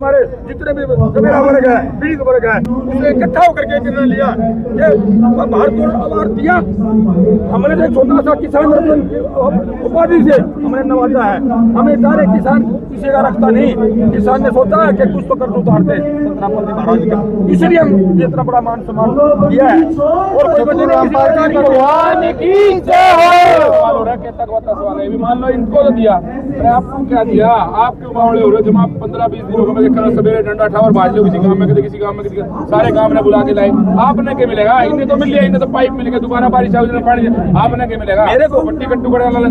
हमारे जितने भी जमीरा वर्ग है, पीड़ित वर्ग है, उसने इकट्ठा होकर के निर्णय लिया ये भारत को आभार दिया। हमने जो छोटा सा किसान उपाधि से हमने नवाजा है। हमें सारे किसान किसी का रखता नहीं। किसान ने सोचा है कि कुछ तो कर्ज उतारते छत्रपति महाराज का, इसलिए हम इतना बड़ा मान सम्मान दिया है। और कोई वजह नहीं, मान लो इनको तो दिया, आपको क्या दिया? आपके मामले हो रहे जब आप 15-20 दिनों में कल सवेरे डंडा ठावर बांट लो, किसी गांव में किसी गांव में किसी सारे गांव में बुला के लाए। आपने क्या मिलेगा? इन्हें तो मिल लिया, इन्हें तो पाइप मिलेगा, दोबारा बारिश आओ पानी। आपने क्या मिलेगा? मेरे को टिकट टुकड़े वाला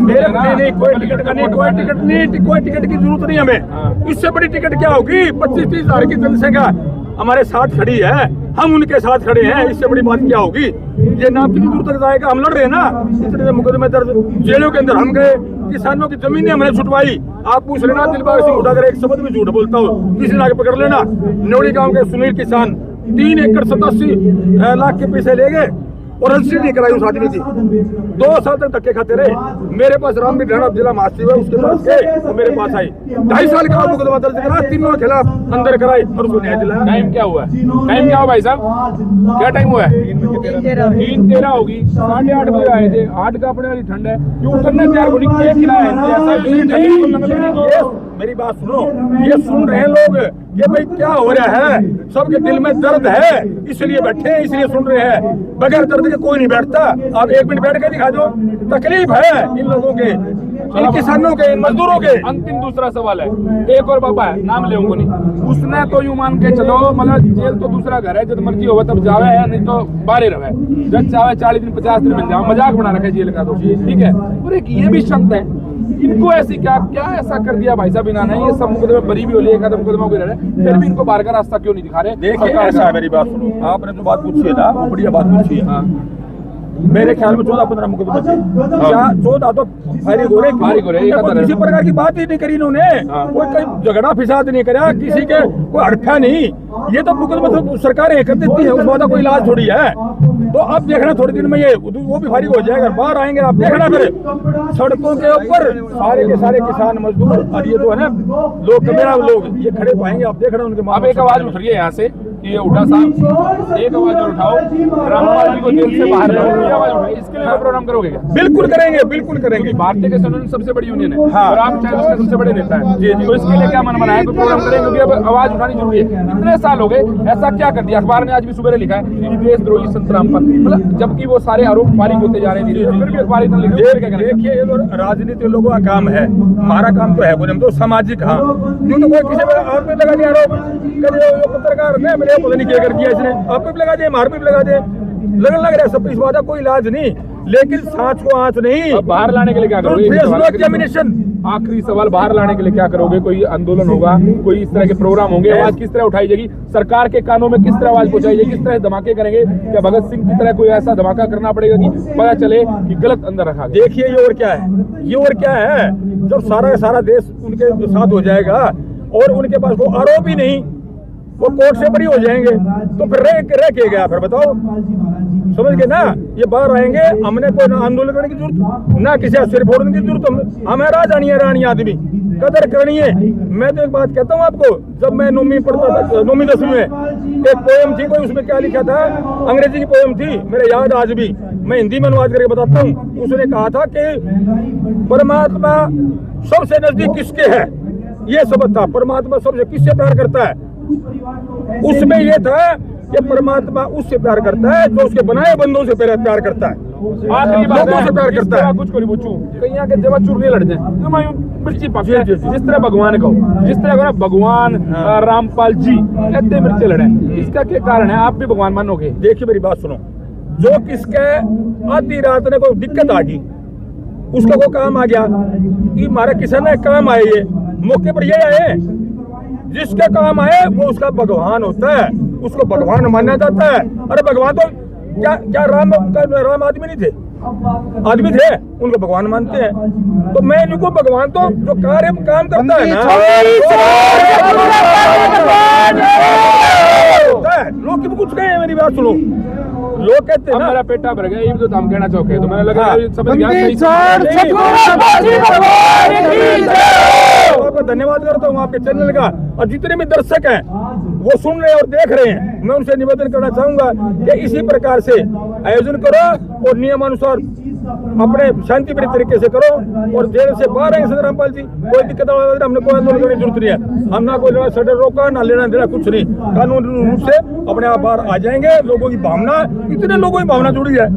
कोई टिकट की जरूरत नहीं हमें। इससे बड़ी टिकट क्या होगी? 25-30 हजार की जनसंख्या हमारे साथ खड़ी है, हम उनके साथ खड़े हैं। इससे बड़ी बात क्या होगी? ये नाम कितनी दूर तक जाएगा? हम लड़ रहे हैं ना, इतने मुकदमे दर्ज, जेलों के अंदर हम गए, किसानों की जमीनें हमने छुटवाई। आप पूछ लेना दिलबाग सिंह उठाकर एक शब्द में झूठ बोलता हो, किसी ने आगे पकड़ लेना। न्योड़ी गांव के सुनील किसान 3 एकड़ 87 लाख के पैसे ले गए और रजिस्ट्री नहीं कराई उस आदमी की। 2 साल तक धक्के खाते रहे। मेरे पास रामबीर ढाणा जिला महासचिव है, उसके पास गए और मेरे पास आई। 2.5 साल का मुकदमा दर्ज करा, तीनों के खिलाफ अंदर कराई और उसको न्याय दिलाया। टाइम क्या हुआ? टाइम क्या हुआ भाई साहब? क्या टाइम हुआ है? 3:13 होगी। 8:30 बजे आए थे। 8 का अपने वाली ठंड है, क्यों उतरने तैयार होनी? क्या खिलाया? मेरी बात सुनो, ये सुन रहे हैं लोग कि भाई क्या हो रहा है, सबके दिल में दर्द है, इसलिए बैठे हैं, इसलिए सुन रहे हैं। बगैर दर्द के कोई नहीं बैठता। आप 1 मिनट बैठ के दिखा दो, तकलीफ है इन लोगों के, इन किसानों के, इन मजदूरों के। अंतिम दूसरा सवाल है, एक और बाबा है, नाम ले नहीं, उसने तो यूं मान के चलो, मतलब जेल तो दूसरा घर है, जब मर्जी हो तब जावे है, नहीं तो बाहर रहे। जब चाहे 40 दिन 50 दिन मिल जाओ, मजाक बना रखा है जेल का, तो ठीक है। और एक ये भी शंक है, इनको ऐसी क्या ऐसा कर दिया भाई साहब इन्होंने? ये सब मुकदमे बरी भी हो लिए, कदम मुकदमा हो रहे, फिर भी इनको बाहर का रास्ता क्यों नहीं दिखा रहे? देखिए ऐसा है, मेरी बात सुनो, आपने जो बात पूछी है ना, वो बढ़िया बात पूछी है। हाँ। मेरे ख्याल में 14-15 मुकदमे थे। 14 तो फायरिंग हो रहे, किसी प्रकार की बात ही नहीं करी इन्होंने। कोई झगड़ा फिसाद नहीं करा, किसी के कोई हड़फा नहीं। ये तो मुकदमा तो सरकारें कर देती है, उस बात का कोई इलाज थोड़ी है। तो अब देखना थोड़े दिन में ये वो भी फारिग हो जाएगा, बाहर आएंगे आप देखना। फिर सड़कों के ऊपर सारे के सारे किसान मजदूर और ये जो है ना लोग, मेरा लोग ये खड़े पाएंगे, आप देखना उनके। अब एक आवाज उठ रही है यहाँ से कि ये उठा साहब, एक आवाज उठाओ, रामपाल जी को जेल से बाहर लाओ, ये आवाज उठाई। इसके लिए प्रोग्राम करोगे क्या? बिल्कुल करेंगे, बिल्कुल करेंगे। भारतीय किसान यूनियन सबसे बड़ी यूनियन है। हाँ। और आप चाहे उसके सबसे बड़े नेता है जी। तो इसके लिए क्या मन बनाया? तो प्रोग्राम करेंगे, क्योंकि अब आवाज उठानी जरूरी है। इतने साल हो गए, ऐसा क्या कर दिया? अखबार ने आज भी सुबह लिखा है देशद्रोही संत रामपाल, मतलब जबकि वो सारे आरोप फारिग होते जा रहे हैं, फिर भी अखबार इतना लिख। देखिए ये तो राजनीति लोगों का काम है, हमारा काम तो है वो हम तो सामाजिक। हाँ, यूँ तो कोई किसी आप पे लगा दिया आरोप, पत्रकार ने मेरे पता नहीं क्या कर दिया इसने, आप पे भी लगा दिए, मार पे भी लगा दिए, लगन लग रहा है सब। इस बात का कोई इलाज नहीं, लेकिन सांच को आंच नहीं। बाहर लाने के लिए क्या करोगे? आखिरी सवाल, बाहर लाने के लिए क्या करोगे? कोई आंदोलन होगा, कोई इस तरह के प्रोग्राम होंगे, आवाज किस तरह उठाई जाएगी? सरकार के कानों में किस तरह आवाज पहुंचाई जाएगी? किस तरह धमाके करेंगे? क्या भगत सिंह की तरह कोई ऐसा धमाका करना पड़ेगा कि पता चले कि गलत अंदर रखा? देखिए ये और क्या है, ये और क्या है, जब सारा सारा देश उनके साथ हो जाएगा और उनके पास वो आरोप ही नहीं, वो कोर्ट से बरी हो जाएंगे, तो फिर रह के गया? फिर बताओ, समझ गए ना? ये बाहर आएंगे, हमने कोई ना आंदोलन करने की जरूरत, ना किसी से सिर फोड़ने की जरूरत। हमें रानी आदमी कदर करनी है। मैं तो एक बात कहता हूँ आपको, जब मैं 9वीं पढ़ता था, 9वीं 10वीं में, एक पोएम थी कोई, उसमें क्या लिखा था? अंग्रेजी की पोएम थी, मेरे याद आज भी, मैं हिंदी में अनुवाद करके बताता हूँ। उसने कहा था कि परमात्मा सबसे नजदीक किसके है, ये सबक था। परमात्मा सबसे किससे प्यार करता है? उसमें ये था कि परमात्मा उससे प्यार करता है जो उसके बनाए बंदों से प्यार करता है, आखिरी बात लोगों से प्यार करता है। कुछ को नहीं पूछूं, कहीं आके जब चुरने लड़ जाए, मिर्ची पके जिस तरह भगवान को, जिस तरह भगवान रामपाल जी ऐसे मिर्चे लड़े, इसका क्या कारण है? आप भी भगवान मानोगे? देखिए मेरी बात सुनो, जो किसके आधी रात ने कोई दिक्कत आ गई, उसका कोई काम आ गया कि हमारे किसान ने काम आए, ये मौके पर ये आए, जिसके काम आए वो उसका भगवान होता है, उसको भगवान माना जाता है। अरे भगवान तो क्या राम आदमी नहीं थे? आदमी थे, उनको भगवान मानते हैं। तो मैं इनको भगवान तो जो काम करता है ना, लोग क्यों कुछ कहे? मेरी बात सुनो, लोग कहते हैं ना मेरा पेटा भर गया, ये भी तो हम कहना चाहते, तो मैंने लगा समझ गया। आपका धन्यवाद करता हूँ आपके चैनल का, और जितने भी दर्शक हैं वो सुन रहे हैं और देख रहे हैं, मैं उनसे निवेदन करना चाहूंगा कि इसी प्रकार से आयोजन करो और नियमानुसार अपने शांतिप्रिय तरीके से करो। और जेल से बाहर आएंगे संत रामपाल जी, कोई दिक्कत हमने कोई आंदोलन करने की जरूरत नहीं है, हम ना कोई लड़ा सडर रोका ना लेना देना कुछ नहीं, कानूनी रूप से अपने आप बाहर आ जाएंगे। लोगों की भावना, इतने लोगों की भावना जुड़ी है,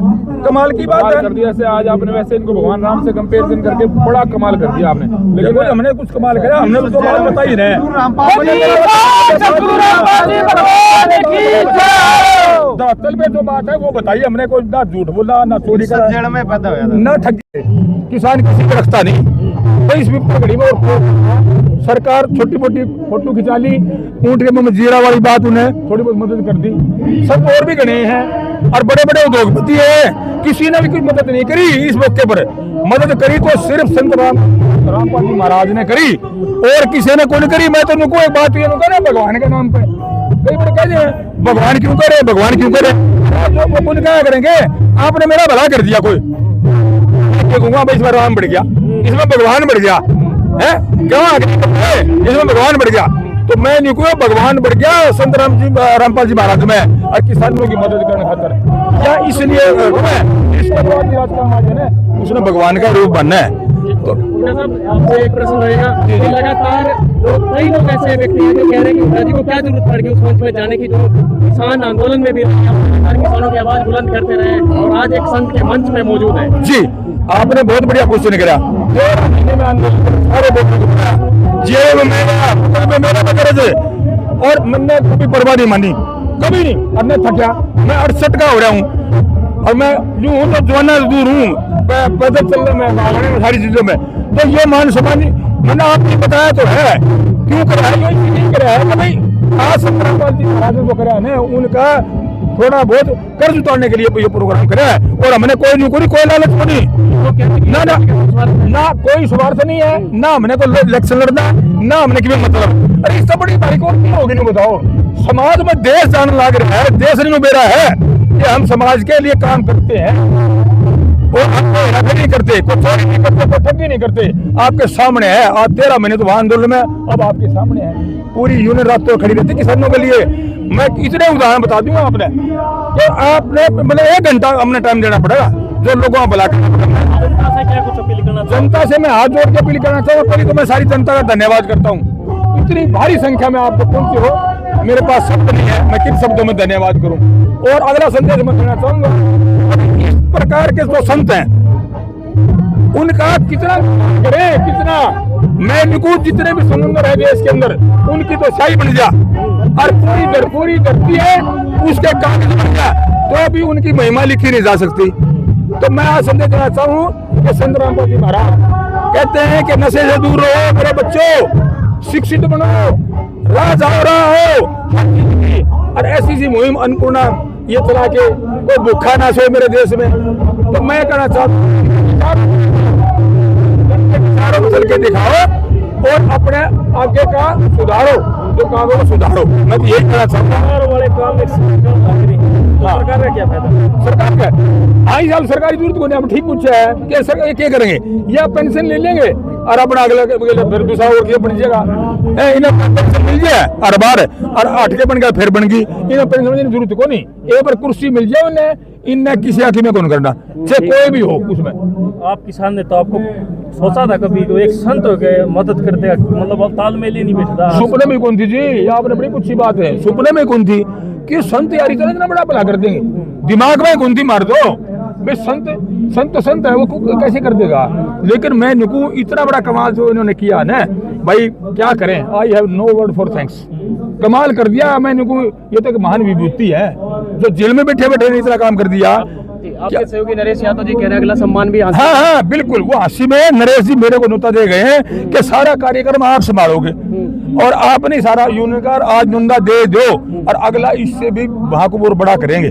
कमाल की बात है। कर दिया से आज आपने वैसे इनको भगवान राम से कंपेरिजन करके बड़ा कमाल कर दिया आपने, लेकिन हमने कुछ कमाल किया, हमने तो बात बता ही रहे। दरअसल में जो बात है वो बताइए, हमने कोई ना झूठ बोला ना चोरी करा में पैदा हुआ ना ठगी। किसान किसी को रखता नहीं, तो इस घड़ी में और सरकार छोटी मोटी फोटो खिंचा ली, ऊँट के मुंह में जीरा वाली बात उन्हें थोड़ी बहुत मदद कर दी। सब और भी गणे हैं और बड़े बड़े उद्योगपति हैं, किसी ने भी कोई मदद नहीं करी। इस मौके पर मदद करी तो सिर्फ संत रामपाल जी महाराज ने करी और किसी ने कोई करी। मैं तो उनको एक बात ये ना भगवान के नाम पे कई बड़े कहते हैं भगवान क्यों करे, भगवान क्यों करे, जो वो पुण्य क्या करेंगे। आपने मेरा भला कर दिया, कोई कहूंगा भाई इसमें राम बढ़ गया, इसमें भगवान बढ़ गया है, क्यों इसमें भगवान बढ़ गया, तो मैं नहीं कोई भगवान बढ़ गया संत रामपाल जी महाराज में और किसानों की मदद करने खातर, या इसलिए उसने भगवान का रूप बनना है। तो आपसे एक प्रश्न रहेगा कि लगातार कई लोग ऐसे व्यक्ति हैं जो कह रहे हैं कि पिताजी को क्या जरूरत पड़ गई उस मंच में जाने की, जो किसान आंदोलन में भी किसानों की आवाज बुलंद करते रहे और आज एक संत के मंच में मौजूद है। जी, आपने बहुत बढ़िया क्वेश्चन करा। जेल में मेरा मकरज और मैंने कभी परवाह नहीं मानी, कभी नहीं। अब मैं थका, मैं 68 का हो रहा हूँ और मैं यूं हूँ तो जवाना दूर हूँ, पैदल चल रहा मैं सारी चीजों में। तो ये मान समानी मैंने आपको बताया तो है, क्यों करा है, ये नहीं करा है कि भाई आज संत रामपाल जी महाराज को करा है, उनका थोड़ा बहुत कर्ज उतारने के लिए ये प्रोग्राम करा है। और हमने कोई लालच को नहीं, ना कोई स्वार्थ नहीं है, ना हमने कोई इलेक्शन लड़ना, ना हमने क्यों मतलब। अरे इससे बड़ी तारीख और क्यों होगी, नहीं बताओ। समाज में देश जाने लग रहा है, देश नहीं उबेरा है कि हम समाज के लिए काम करते हैं और हम नहीं करते, कोई चोरी नहीं करते, कोई ठगी नहीं करते। आपके सामने है, आज 13 महीने तो आंदोलन में अब आपके सामने है, पूरी यूनियन रात तो खड़ी रहती किसानों के लिए। मैं इतने उदाहरण बता दूंगा आपने कि आपने मतलब 1 घंटा हमने टाइम देना पड़ेगा, जो लोगों को बुला के जनता से मैं हाथ जोड़ के अपील करना चाहूँगा। पहले तो मैं सारी जनता का धन्यवाद करता हूँ, इतनी भारी संख्या में आपको पहुंचे हो, मेरे पास शब्द नहीं है, मैं किन शब्दों में धन्यवाद करूं। और अगला संदेश मैं देना चाहूंगा, इस प्रकार के जो संत हैं उनका कितना करें, कितना मैं निकुल जितने भी समुद्र है देश के अंदर उनकी तो शाही बन जा और पूरी धरती है उसके कागज बन जा, तो अभी उनकी महिमा लिखी नहीं जा सकती। तो मैं आज संदेश देना चाहूँ कि संत रामपाल जी महाराज कहते हैं कि नशे से दूर रहो मेरे बच्चों, शिक्षित बनो, राह जाओ हो और ऐसी सी मुहिम अन्नपूर्णा ये चला के कोई भूखा ना सोए मेरे देश में। तो मैं कहना चाहता हूँ चल के दिखाओ और अपने आगे का सुधारो, जो कामों को सुधारो। मैं तो यही कहना चाहता हूँ। सरकार का क्या फायदा, सरकार का आई साल सरकारी जरूरत को नहीं, अब ठीक पूछा है कि सरकार क्या करेंगे, या पेंशन ले लेंगे और अपना अगले फिर दूसरा और क्या बन जाएगा, इन्हें पेंशन मिल जाए और बार और 8 के बन गया फिर बन गई, इन्हें पेंशन की जरूरत को नहीं, एक बार कुर्सी मिल जाए उन्हें, इन्हें किसी आखिर में कौन करना, चाहे कोई भी हो उसमें। आप किसान ने तो आपको सोचा था कभी तो एक संत हो गए मदद करते, मतलब अब तालमेल ही नहीं बैठता। सुपने में कौन थी जी, ये आपने बड़ी अच्छी बात है, सुपने में कौन थी कि संत यार इतना बड़ा भला कर देंगे, दिमाग में कौन थी मार दो भाई, संत है वो कैसे कर देगा। लेकिन मैं निकू इतना बड़ा कमाल जो इन्होंने किया ना भाई, क्या करें, I have no word for thanks, कमाल कर दिया। मैं निकू ये तो एक महान विभूति है जो जेल में बैठे बैठे इतना काम कर दिया। आपके सहयोगी नरेश यादव जी कह रहे हैं अगला सम्मान भी हाँ बिल्कुल, वो हासी में नरेश जी मेरे को नुता दे गए हैं कि सारा कार्यक्रम आप संभालोगे और आपने सारा यूनिकार आज नुंदा दे दो और अगला इससे भी भागपुर बड़ा करेंगे।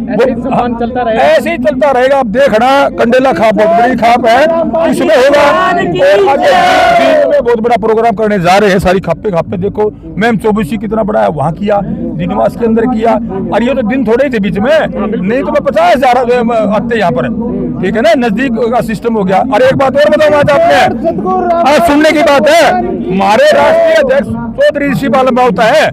ऐसे ही सम्मान चलता रहेगा। ऐसे ही चलता रहेगा। अब देखना कंडेला खाप बहुत बड़ी खाप है, इसमें होगा और आगे दिन में बहुत बड़ा प्रोग्राम करने जा रहे हैं। सारी खापे देखो, मैम चौबीसी कितना बड़ा है वहाँ किया, दिनवास के अंदर किया, और ये तो दिन थोड़े ही थे बीच में, नहीं तो मैं 50,000 आते यहाँ पर, ठीक है ना, नजदीक का सिस्टम हो गया। और एक बात और बताऊँ आज आपने आज सुनने की बात है, हमारे राष्ट्रीय अध्यक्ष चौधरी ऋषि पाल लंबावता है,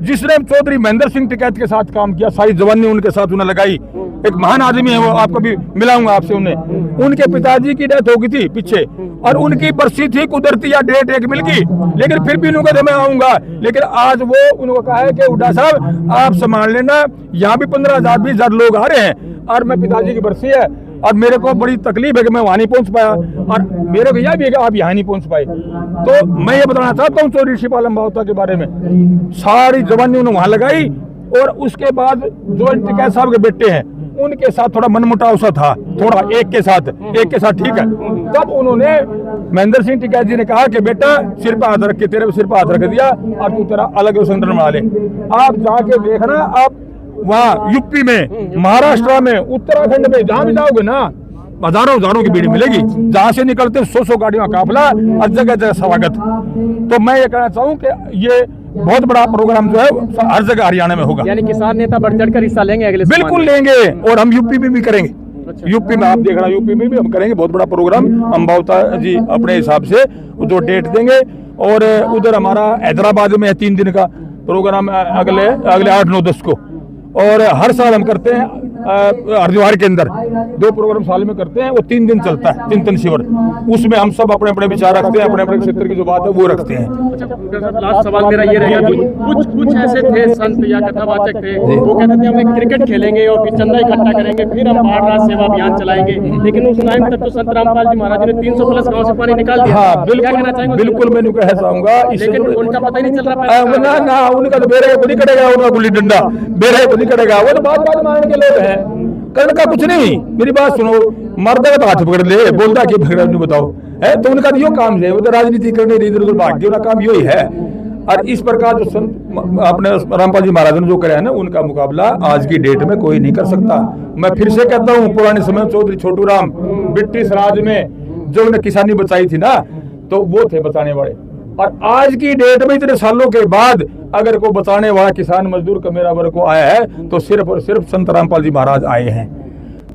जिसने चौधरी महेंद्र सिंह टिकैत के साथ काम किया, सारी जवानी उनके साथ उन्हें लगाई। एक महान आदमी है वो, आपको भी मिलाऊंगा आपसे उन्हें। उनके पिताजी की डेथ हो गई थी पीछे, और उनकी बरसी थी कुदरती या डेट एक मिल गई, लेकिन फिर भी उन्होंने मैं आऊंगा। लेकिन आज वो उन्होंने कहा है कि हुड्डा साहब आप संभाल लेना, यहाँ भी 15,000 20,000 लोग आ रहे हैं, और मैं पिताजी की बरसी है और मेरे को बड़ी तकलीफ है कि मैं वहां नहीं पहुंच पाया, और मेरे को यह भी है कि आप यहाँ नहीं पहुंच पाए। तो मैं ये बताना चाहता हूँ चौधरी ऋषि पाल लंबावता के बारे में, सारी जवानी उन्होंने वहां लगाई, और उसके बाद जो टिकैत साहब के बेटे हैं उनके साथ थोड़ा मनमुटाव सा था, थोड़ा एक के साथ ठीक है। तब उन्होंने महेंद्र सिंह टिकैत जी ने कहा कि बेटा सिर पर हाथ रख के, तेरे सिर पर हाथ रख दिया और तू तेरा अलग संगठन बना ले। आप जाके देखना, आप वहाँ यूपी में, महाराष्ट्र में, उत्तराखंड में जहाँ भी जाओगे ना, हजारों की भीड़ मिलेगी, जहाँ से निकलते 100 गाड़ियों का काफिला और जगह जगह स्वागत। तो मैं ये कहना चाहूँ कि ये बहुत बड़ा प्रोग्राम जो है हर जगह हरियाणा में होगा, यानी किसान नेता बढ़ चढ़कर हिस्सा लेंगे अगले बिल्कुल लेंगे, और हम यूपी में भी करेंगे। यूपी में आप देखना, यूपी में भी हम करेंगे बहुत बड़ा प्रोग्राम। अंबावता जी अपने हिसाब से जो डेट देंगे, और उधर हमारा हैदराबाद में है 3 दिन का प्रोग्राम अगले 8, 9, 10 को, और हर साल हम करते हैं हरिद्वार के अंदर 2 प्रोग्राम साल में करते हैं, वो 3 दिन चलता है, चिंतन शिविर। उसमें हम सब अपने अपने विचार रखते हैं, अपने अपने क्षेत्र की जो बात है वो रखते हैं। लास्ट सवाल मेरा ये रहेगा कि कुछ ऐसे थे संत या कथावाचक थे, वो कहते थे हम क्रिकेट खेलेंगे और फिर चंदा इकट्ठा करेंगे, फिर हम बाढ़ रात सेवा अभियान चलाएंगे, लेकिन उस टाइम तक तो संत रामपाल जी महाराज ने 300 प्लस गाँव से पानी निकाल दिया। हाँ बिल्कुल मैं कहना चाहूंगा, लेकिन उनका पता ही नहीं चल रहा ना, उनका तो बेरे को नहीं कटेगा, उनका गुल्ली डंडा बेरे को नहीं कटेगा, वो तो बात मारने के लोग हैं, करने का कुछ नहीं। मेरी बात सुनो, मर्द का हाथ पकड़ ले, बोलता कि पकड़ नहीं बताओ है, तो उनका यो काम है, वो तो राजनीति करने इधर उधर भाग गया, उनका काम यही है। और इस प्रकार जो संत अपने रामपाल जी महाराज ने जो कराया ना, उनका मुकाबला आज की डेट में कोई नहीं कर सकता। मैं फिर से कहता हूँ, पुराने समय चौधरी छोटू राम ब्रिटिश राज में जो उन्हें किसानी बचाई थी ना, तो वो थे बचाने वाले, और आज की डेट में इतने सालों के बाद अगर को बचाने वाला किसान मजदूर का मेरा वर्ग को आया है, तो सिर्फ और सिर्फ संत रामपाल जी महाराज आए हैं।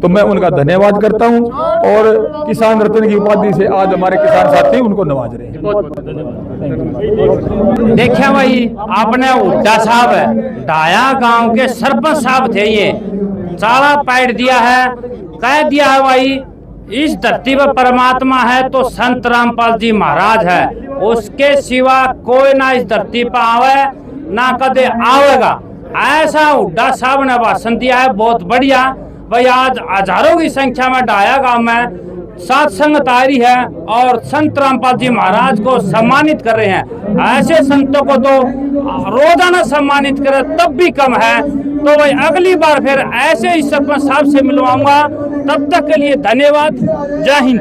तो मैं उनका धन्यवाद करता हूं, और किसान रत्न की उपाधि से आज हमारे किसान साथी उनको नवाज रहे हैं। देखिए भाई, आपने हुड्डा साहब डाया गांव के सरपंच साहब थे, ये चाला पैर दिया है, कह दिया है भाई इस धरती पर परमात्मा है तो संत रामपाल जी महाराज है, उसके सिवा कोई ना इस धरती पर आवे ना कदे आवेगा। ऐसा हुड्डा साहब ने भाषण दिया है, बहुत बढ़िया भाई। आज हजारों की संख्या में डाया गांव में साथ संगत आ रही है और संत रामपाल जी महाराज को सम्मानित कर रहे हैं। ऐसे संतों को तो रोजाना सम्मानित करे तब भी कम है। तो भाई अगली बार फिर ऐसे ही सरपंच साहब से मिलवाऊंगा, तब तक के लिए धन्यवाद। जय हिंद।